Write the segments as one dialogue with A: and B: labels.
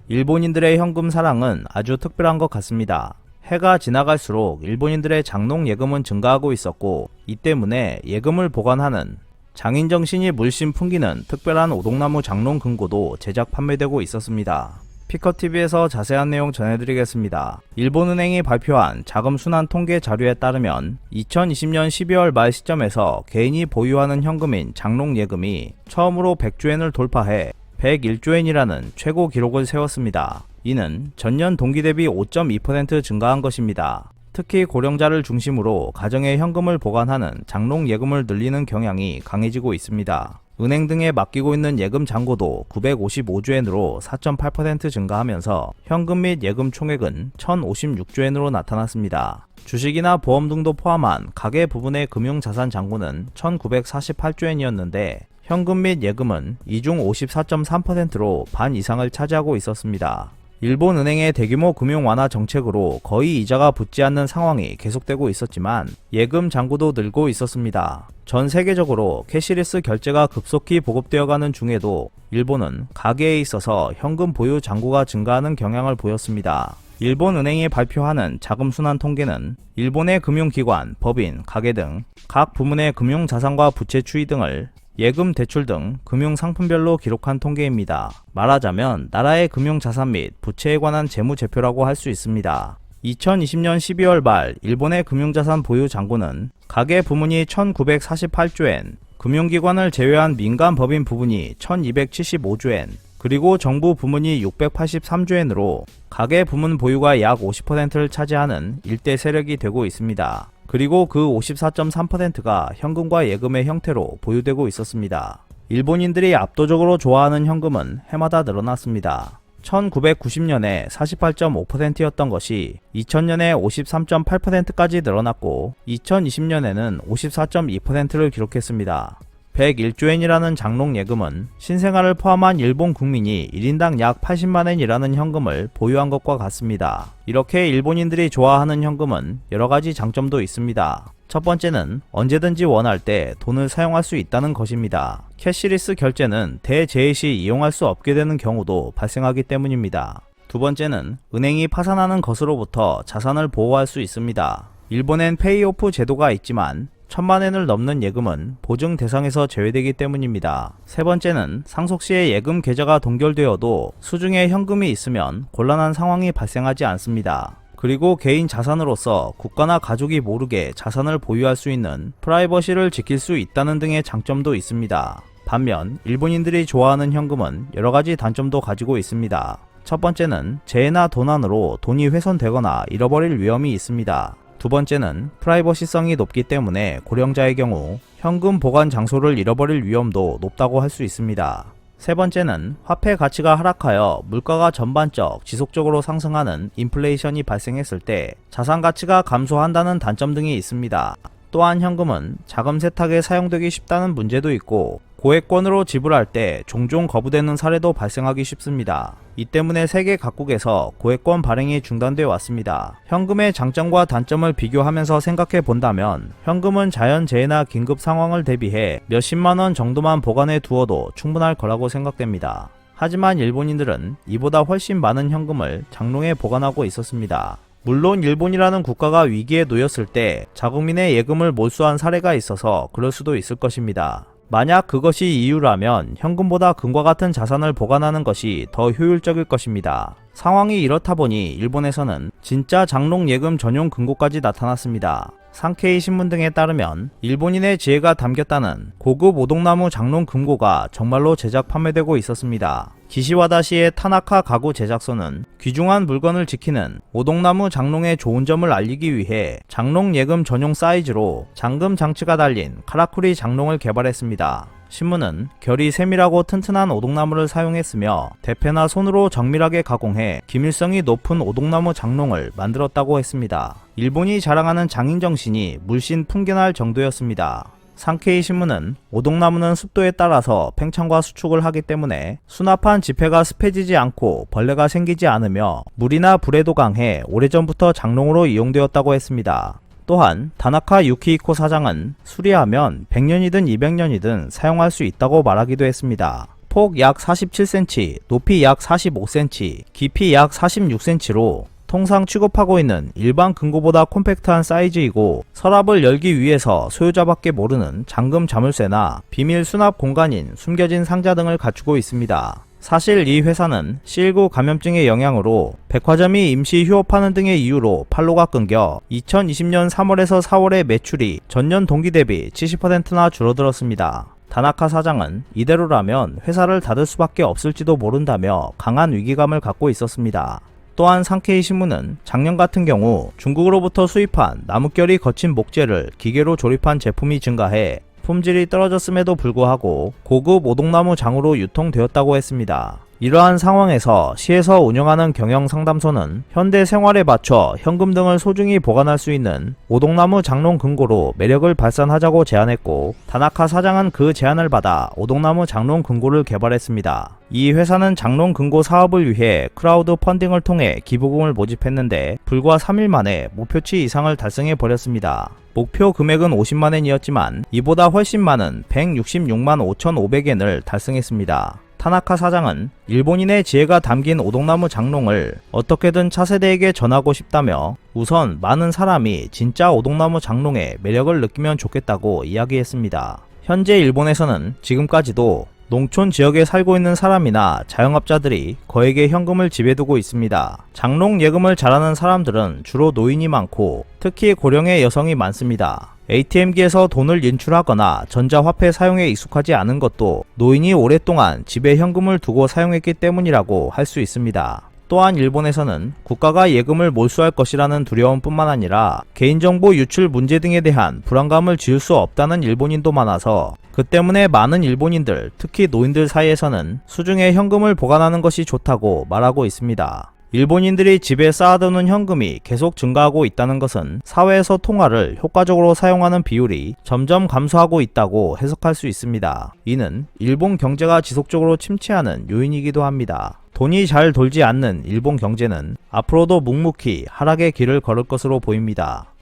A: 일본인들의 현금 사랑은 아주 특별한 것 같습니다. 해가 지나갈수록 일본인들의 장롱 예금은 증가하고 있었고, 이 때문에 예금을 보관하는 장인정신이 물씬 풍기는 특별한 오동나무 장롱 금고도 제작 판매되고 있었습니다. 피커TV에서 자세한 내용 전해드리겠습니다. 일본은행이 발표한 자금 순환 통계 자료에 따르면 2020년 12월 말 시점에서 개인이 보유하는 현금인 장롱 예금이 처음으로 100조엔을 돌파해 101조엔이라는 최고 기록을 세웠습니다. 이는 전년 동기 대비 5.2% 증가한 것입니다. 특히 고령자를 중심으로 가정에 현금을 보관하는 장롱 예금을 늘리는 경향이 강해지고 있습니다. 은행 등에 맡기고 있는 예금 잔고도 955조엔으로 4.8% 증가하면서 현금 및 예금 총액은 1056조엔으로 나타났습니다. 주식이나 보험 등도 포함한 가계 부분의 금융자산 잔고는 1948조엔이었는데 현금 및 예금은 이중 54.3%로 반 이상을 차지하고 있었습니다. 일본 은행의 대규모 금융 완화 정책으로 거의 이자가 붙지 않는 상황이 계속되고 있었지만 예금 잔고도 늘고 있었습니다. 전 세계적으로 캐시리스 결제가 급속히 보급되어가는 중에도 일본은 가계에 있어서 현금 보유 잔고가 증가하는 경향을 보였습니다. 일본 은행이 발표하는 자금 순환 통계는 일본의 금융기관, 법인, 가계 등 각 부문의 금융자산과 부채 추이 등을 예금, 대출 등 금융상품별로 기록한 통계입니다. 말하자면 나라의 금융자산 및 부채에 관한 재무제표라고 할 수 있습니다. 2020년 12월 말 일본의 금융자산 보유 잔고는 가계 부문이 1948조엔, 금융기관을 제외한 민간 법인 부분이 1275조엔, 그리고 정부 부문이 683조엔으로 가계 부문 보유가 약 50%를 차지하는 일대 세력이 되고 있습니다. 그리고 그 54.3%가 현금과 예금의 형태로 보유되고 있었습니다. 일본인들이 압도적으로 좋아하는 현금은 해마다 늘어났습니다. 1990년에 48.5%였던 것이 2000년에 53.8%까지 늘어났고 2020년에는 54.2%를 기록했습니다. 101조엔이라는 장롱 예금은 신생아를 포함한 일본 국민이 1인당 약 80만엔이라는 현금을 보유한 것과 같습니다. 이렇게 일본인들이 좋아하는 현금은 여러가지 장점도 있습니다. 첫 번째는 언제든지 원할 때 돈을 사용할 수 있다는 것입니다. 캐시리스 결제는 대재해 시 이용할 수 없게 되는 경우도 발생하기 때문입니다. 두 번째는 은행이 파산하는 것으로부터 자산을 보호할 수 있습니다. 일본엔 페이오프 제도가 있지만 1000만엔을 넘는 예금은 보증 대상에서 제외되기 때문입니다. 세 번째는 상속시에 예금 계좌가 동결되어도 수중에 현금이 있으면 곤란한 상황이 발생하지 않습니다. 그리고 개인 자산으로서 국가나 가족이 모르게 자산을 보유할 수 있는 프라이버시를 지킬 수 있다는 등의 장점도 있습니다. 반면 일본인들이 좋아하는 현금은 여러가지 단점도 가지고 있습니다. 첫 번째는 재해나 도난으로 돈이 훼손되거나 잃어버릴 위험이 있습니다. 두 번째는 프라이버시성이 높기 때문에 고령자의 경우 현금 보관 장소를 잃어버릴 위험도 높다고 할 수 있습니다. 세 번째는 화폐 가치가 하락하여 물가가 전반적 지속적으로 상승하는 인플레이션이 발생했을 때 자산 가치가 감소한다는 단점 등이 있습니다. 또한 현금은 자금 세탁에 사용되기 쉽다는 문제도 있고 고액권으로 지불할 때 종종 거부되는 사례도 발생하기 쉽습니다. 이 때문에 세계 각국에서 고액권 발행이 중단되어 왔습니다. 현금의 장점과 단점을 비교하면서 생각해 본다면 현금은 자연재해나 긴급 상황을 대비해 몇십만원 정도만 보관해 두어도 충분할 거라고 생각됩니다. 하지만 일본인들은 이보다 훨씬 많은 현금을 장롱에 보관하고 있었습니다. 물론 일본이라는 국가가 위기에 놓였을 때 자국민의 예금을 몰수한 사례가 있어서 그럴 수도 있을 것입니다. 만약 그것이 이유라면 현금보다 금과 같은 자산을 보관하는 것이 더 효율적일 것입니다. 상황이 이렇다 보니 일본에서는 진짜 장롱 예금 전용 금고까지 나타났습니다. 상케이 신문 등에 따르면 일본인의 지혜가 담겼다는 고급 오동나무 장롱 금고가 정말로 제작 판매되고 있었습니다. 기시와다시의 타나카 가구 제작소는 귀중한 물건을 지키는 오동나무 장롱의 좋은 점을 알리기 위해 장롱 예금 전용 사이즈로 잠금 장치가 달린 카라쿠리 장롱을 개발했습니다. 신문은 결이 세밀하고 튼튼한 오동나무를 사용했으며 대패나 손으로 정밀하게 가공해 기밀성이 높은 오동나무 장롱을 만들었다고 했습니다. 일본이 자랑하는 장인정신이 물씬 풍겨날 정도였습니다. 상케이 신문은 오동나무는 습도에 따라서 팽창과 수축을 하기 때문에 수납한 지폐가 습해지지 않고 벌레가 생기지 않으며 물이나 불에도 강해 오래전부터 장롱으로 이용되었다고 했습니다. 또한 다나카 유키히코 사장은 수리하면 100년이든 200년이든 사용할 수 있다고 말하기도 했습니다. 폭 약 47cm, 높이 약 45cm, 깊이 약 46cm로 통상 취급하고 있는 일반 금고보다 콤팩트한 사이즈이고 서랍을 열기 위해서 소유자밖에 모르는 잠금 자물쇠나 비밀 수납 공간인 숨겨진 상자 등을 갖추고 있습니다. 사실 이 회사는 C19 감염증의 영향으로 백화점이 임시 휴업하는 등의 이유로 판로가 끊겨 2020년 3월에서 4월의 매출이 전년 동기 대비 70%나 줄어들었습니다. 다나카 사장은 이대로라면 회사를 닫을 수밖에 없을지도 모른다며 강한 위기감을 갖고 있었습니다. 또한 상케이 신문은 작년 같은 경우 중국으로부터 수입한 나뭇결이 거친 목재를 기계로 조립한 제품이 증가해 품질이 떨어졌음에도 불구하고 고급 오동나무 장으로 유통되었다고 했습니다. 이러한 상황에서 시에서 운영하는 경영상담소는 현대 생활에 맞춰 현금 등을 소중히 보관할 수 있는 오동나무 장롱 금고로 매력을 발산하자고 제안했고 다나카 사장은 그 제안을 받아 오동나무 장롱 금고를 개발했습니다. 이 회사는 장롱 금고 사업을 위해 크라우드 펀딩을 통해 기부금을 모집했는데 불과 3일 만에 목표치 이상을 달성해 버렸습니다. 목표 금액은 50만엔이었지만 이보다 훨씬 많은 166만 5,500엔을 달성했습니다. 타나카 사장은 일본인의 지혜가 담긴 오동나무 장롱을 어떻게든 차세대에게 전하고 싶다며 우선 많은 사람이 진짜 오동나무 장롱의 매력을 느끼면 좋겠다고 이야기했습니다. 현재 일본에서는 지금까지도 농촌 지역에 살고 있는 사람이나 자영업자들이 거액의 현금을 집에 두고 있습니다. 장롱 예금을 잘하는 사람들은 주로 노인이 많고 특히 고령의 여성이 많습니다. ATM기에서 돈을 인출하거나 전자화폐 사용에 익숙하지 않은 것도 노인이 오랫동안 집에 현금을 두고 사용했기 때문이라고 할 수 있습니다. 또한 일본에서는 국가가 예금을 몰수할 것이라는 두려움뿐만 아니라 개인정보 유출 문제 등에 대한 불안감을 지울 수 없다는 일본인도 많아서 그 때문에 많은 일본인들, 특히 노인들 사이에서는 수중에 현금을 보관하는 것이 좋다고 말하고 있습니다. 일본인들이 집에 쌓아두는 현금이 계속 증가하고 있다는 것은 사회에서 통화를 효과적으로 사용하는 비율이 점점 감소하고 있다고 해석할 수 있습니다. 이는 일본 경제가 지속적으로 침체하는 요인이기도 합니다. 돈이 잘 돌지 않는 일본 경제는 앞으로도 묵묵히 하락의 길을 걸을 것으로 보입니다.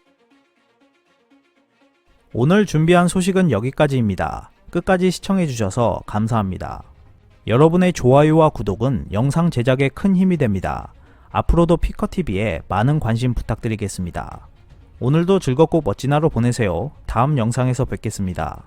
A: 오늘 준비한 소식은 여기까지입니다. 끝까지 시청해주셔서 감사합니다. 여러분의 좋아요와 구독은 영상 제작에 큰 힘이 됩니다. 앞으로도 피커TV에 많은 관심 부탁드리겠습니다. 오늘도 즐겁고 멋진 하루 보내세요. 다음 영상에서 뵙겠습니다.